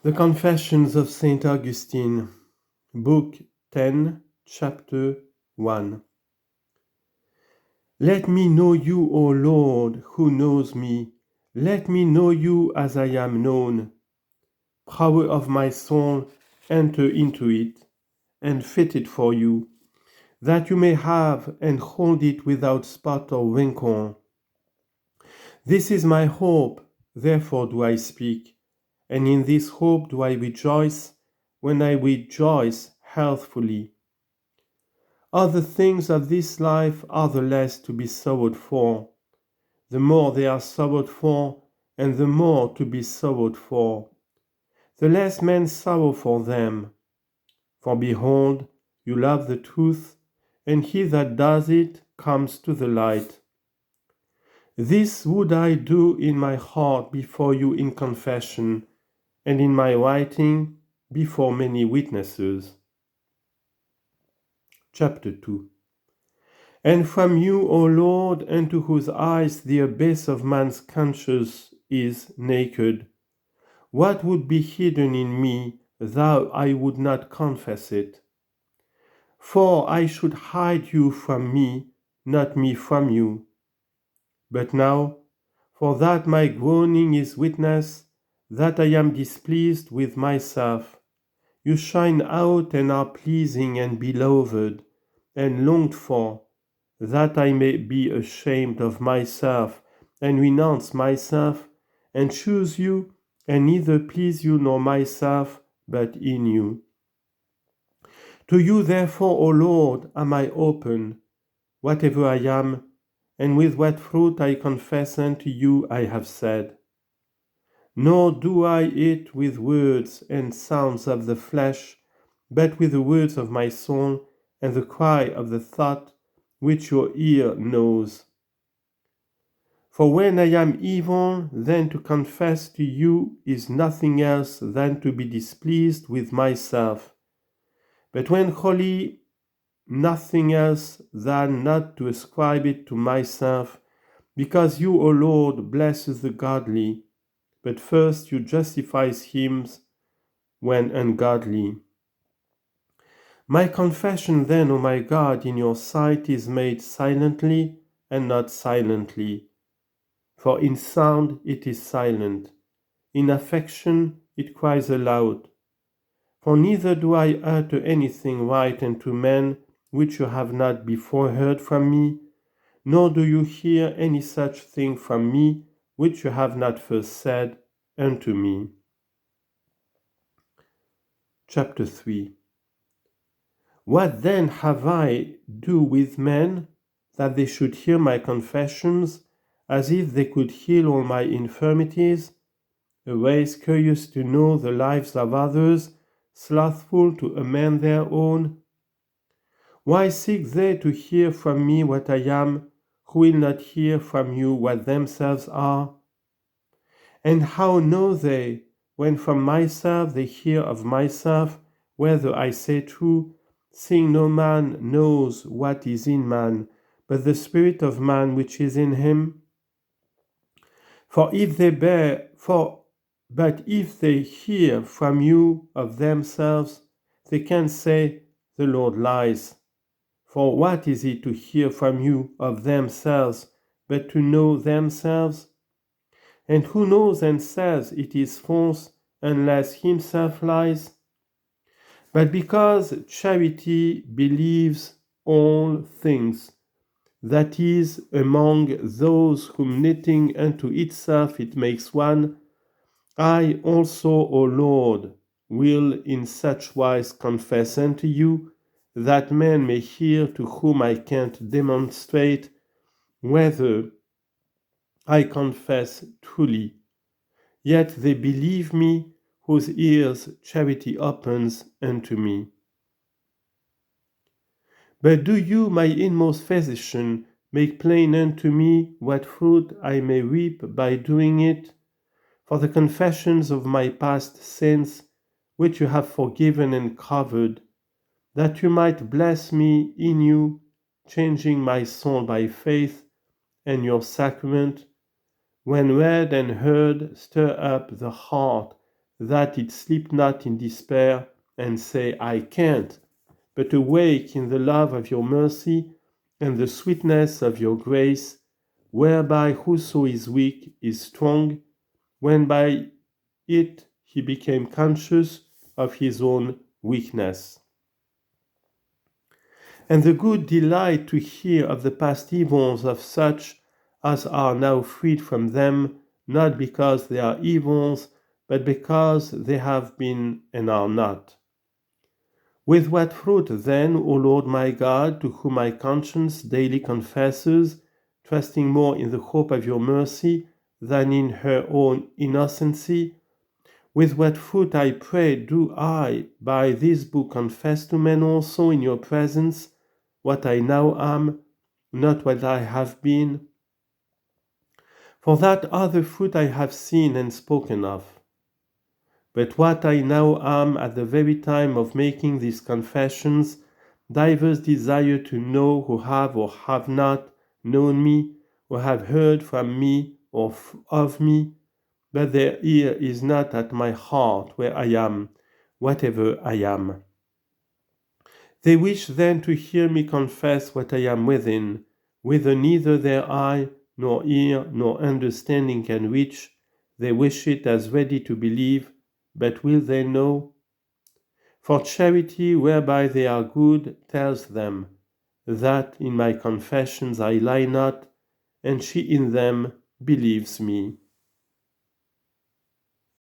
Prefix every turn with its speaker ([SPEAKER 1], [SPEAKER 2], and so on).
[SPEAKER 1] The Confessions of Saint Augustine, Book 10, Chapter 1. Let me know you, O Lord, who knows me. Let me know you as I am known. Power of my soul, enter into it, and fit it for you, that you may have and hold it without spot or wrinkle. This is my hope, therefore do I speak, and in this hope do I rejoice, when I rejoice healthfully. Other things of this life are the less to be sorrowed for, the more they are sorrowed for, and the more to be sorrowed for, the less men sorrow for them. For behold, you love the truth, and he that does it comes to the light. This would I do in my heart before you in confession, and in my writing before many witnesses. Chapter 2. And from you, O Lord, unto whose eyes the abyss of man's conscience is naked, what would be hidden in me, though I would not confess it? For I should hide you from me, not me from you. But now, for that my groaning is witness, that I am displeased with myself, you shine out and are pleasing and beloved, and longed for, that I may be ashamed of myself, and renounce myself, and choose you, and neither please you nor myself, but in you. To you therefore, O Lord, am I open, whatever I am, and with what fruit I confess unto you I have said. Nor do I it with words and sounds of the flesh, but with the words of my soul, and the cry of the thought, which your ear knows. For when I am evil, then to confess to you is nothing else than to be displeased with myself. But when holy, nothing else than not to ascribe it to myself, because you, O Lord, blesses the godly, but first you justify him when ungodly. My confession then, O my God, in your sight is made silently and not silently. For in sound it is silent, in affection it cries aloud. For neither do I utter anything right unto men which you have not before heard from me, nor do you hear any such thing from me which you have not first said unto me. Chapter 3. What then have I do with men, that they should hear my confessions, as if they could heal all my infirmities? A race curious to know the lives of others, slothful to amend their own? Why seek they to hear from me what I am, who will not hear from you what themselves are? And how know they, when from myself they hear of myself, whether I say true, seeing no man knows what is in man, but the spirit of man which is in him? But if they hear from you of themselves, they can say, the Lord lies. For what is it to hear from you of themselves, but to know themselves? And who knows and says it is false, unless himself lies? But because charity believes all things, that is, among those whom knitting unto itself it makes one, I also, O Lord, will in such wise confess unto you, that men may hear to whom I can't demonstrate whether I confess truly. Yet they believe me, whose ears charity opens unto me. But do you, my inmost physician, make plain unto me what fruit I may reap by doing it, for the confessions of my past sins, which you have forgiven and covered, that you might bless me in you, changing my soul by faith, and your sacrament, when read and heard, stir up the heart, that it sleep not in despair, and say, I can't, but awake in the love of your mercy and the sweetness of your grace, whereby whoso is weak is strong, when by it he became conscious of his own weakness. And the good delight to hear of the past evils of such as are now freed from them, not because they are evils, but because they have been and are not. With what fruit then, O Lord my God, to whom my conscience daily confesses, trusting more in the hope of your mercy than in her own innocency, with what fruit, I pray, do I by this book confess to men also in your presence what I now am, not what I have been? For that other fruit I have seen and spoken of. But what I now am at the very time of making these confessions, divers desire to know who have or have not known me, or have heard from me or of me, but their ear is not at my heart where I am, whatever I am. They wish then to hear me confess what I am within, whither neither their eye, nor ear, nor understanding can reach. They wish it as ready to believe, but will they know? For charity, whereby they are good, tells them that in my confessions I lie not, and she in them believes me.